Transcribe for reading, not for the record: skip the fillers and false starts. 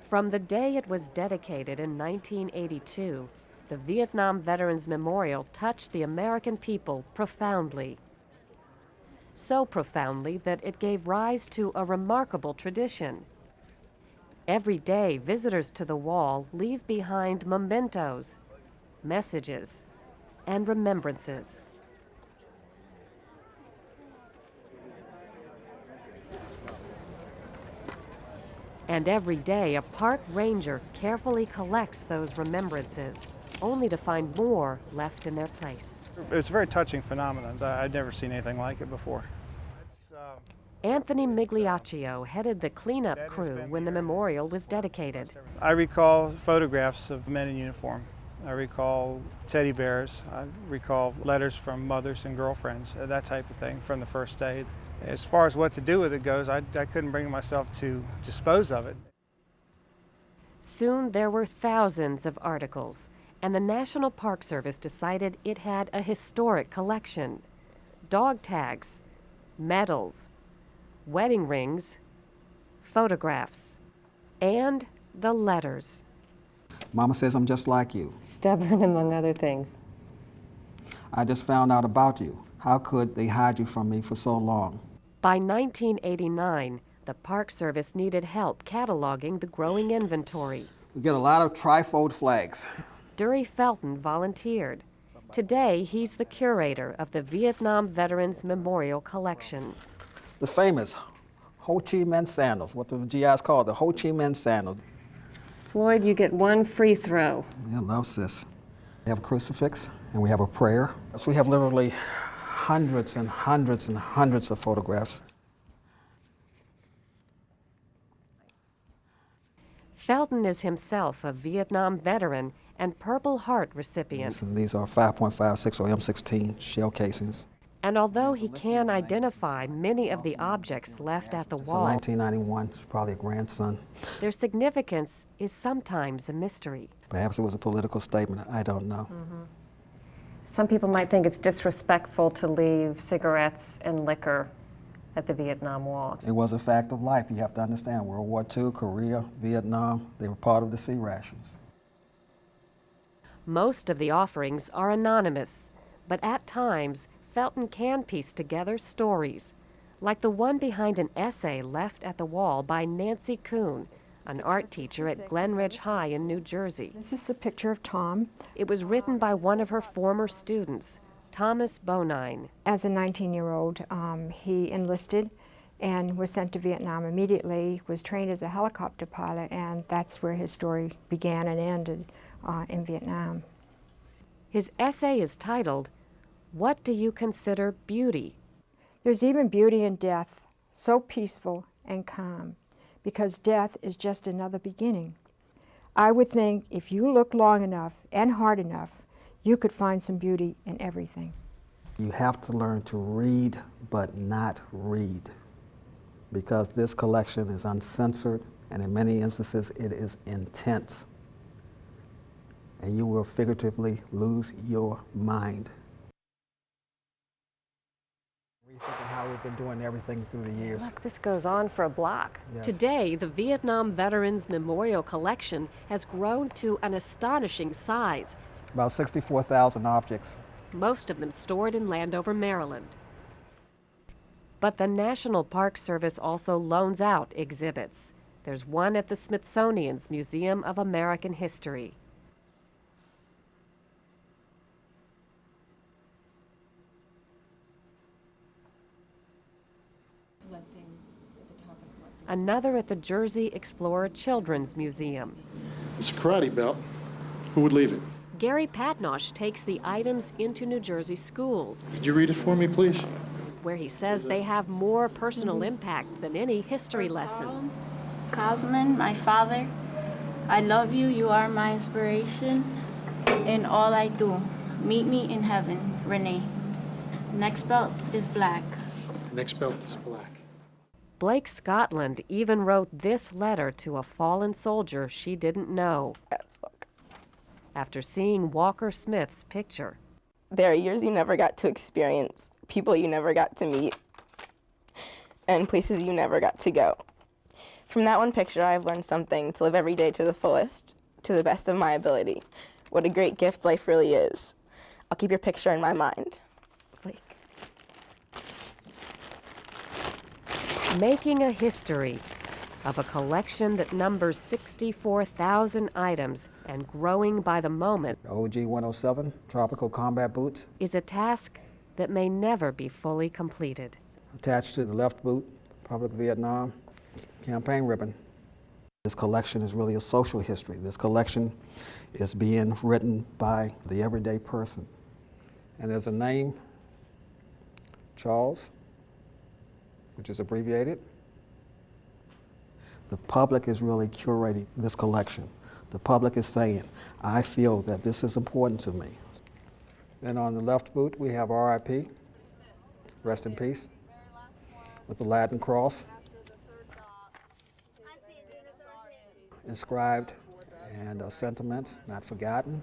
From the day it was dedicated in 1982, the Vietnam Veterans Memorial touched the American people profoundly. So profoundly that it gave rise to a remarkable tradition. Every day, visitors to the wall leave behind mementos, messages, and remembrances. And every day, a park ranger carefully collects those remembrances, only to find more left in their place. It's a very touching phenomenon. I'd never seen anything like it before. Anthony Migliaccio headed the cleanup crew when the memorial was dedicated. I recall photographs of men in uniform. I recall teddy bears. I recall letters from mothers and girlfriends, that type of thing from the first day. As far as what to do with it goes, I couldn't bring myself to dispose of it. Soon there were thousands of articles, and the National Park Service decided it had a historic collection. Dog tags, medals, wedding rings, photographs, and the letters. Mama says I'm just like you. Stubborn, among other things. I just found out about you. How could they hide you from me for so long? By 1989, the Park Service needed help cataloging the growing inventory. We get a lot of trifold flags. Dury Felton volunteered. Today, he's the curator of the Vietnam Veterans Memorial Collection. The famous Ho Chi Minh sandals, what the GIs call the Ho Chi Minh sandals. Floyd, you get one free throw. Yeah, love, sis. We have a crucifix and we have a prayer. So we have literally hundreds and hundreds and hundreds of photographs. Felton is himself a Vietnam veteran and Purple Heart recipient. And these are 5.56 or M16 shell casings. And although he can identify many of the objects left at the It's wall, a 1991, it's probably a grandson. their significance is sometimes a mystery. Perhaps it was a political statement, I don't know. Some people might think it's disrespectful to leave cigarettes and liquor at the Vietnam Wall. It was a fact of life, you have to understand. World War II, Korea, Vietnam, they were part of the sea rations. Most of the offerings are anonymous, but at times, Felton can piece together stories, like the one behind an essay left at the wall by Nancy Kuhn, an art teacher at Glenridge High in New Jersey. This is a picture of Tom. It was written by one of her former students, Thomas Bonine. As a 19-year-old, he enlisted and was sent to Vietnam immediately, was trained as a helicopter pilot, and that's where his story began and ended in Vietnam. His essay is titled, "What Do You Consider Beauty?" There's even beauty in death, so peaceful and calm, because death is just another beginning. I would think if you look long enough and hard enough, you could find some beauty in everything. You have to learn to read, but not read, because this collection is uncensored, and in many instances it is intense. And you will figuratively lose your mind. Rethinking how we've been doing everything through the years. Look, this goes on for a block. Yes. Today, the Vietnam Veterans Memorial Collection has grown to an astonishing size, About 64,000 objects. most of them stored in Landover, Maryland. But the National Park Service also loans out exhibits. There's one at the Smithsonian's Museum of American History. Another at the Jersey Explorer Children's Museum. It's a karate belt. Who would leave it? Gary Patnosh takes the items into New Jersey schools, Could you read it for me, please? where he says they have more personal impact than any history lesson. Cosman, my father, I love you. You are my inspiration in all I do. Meet me in heaven, Renee. Next belt is black. Next belt is black. Blake Scotland even wrote this letter to a fallen soldier she didn't know. After seeing Walker Smith's picture. There are years you never got to experience, people you never got to meet, and places you never got to go. From that one picture, I've learned something to live every day to the fullest, to the best of my ability. What a great gift life really is. I'll keep your picture in my mind. Blake. Making a history of a collection that numbers 64,000 items and growing by the moment OG 107 tropical combat boots. is a task that may never be fully completed. Attached to the left boot, Republic of Vietnam, campaign ribbon. This collection is really a social history. This collection is being written by the everyday person. And there's a name, Charles, which is abbreviated. The public is really curating this collection. The public is saying, I feel that this is important to me. Then on the left boot, we have RIP, rest in peace, with the Latin cross, inscribed, and sentiments not forgotten.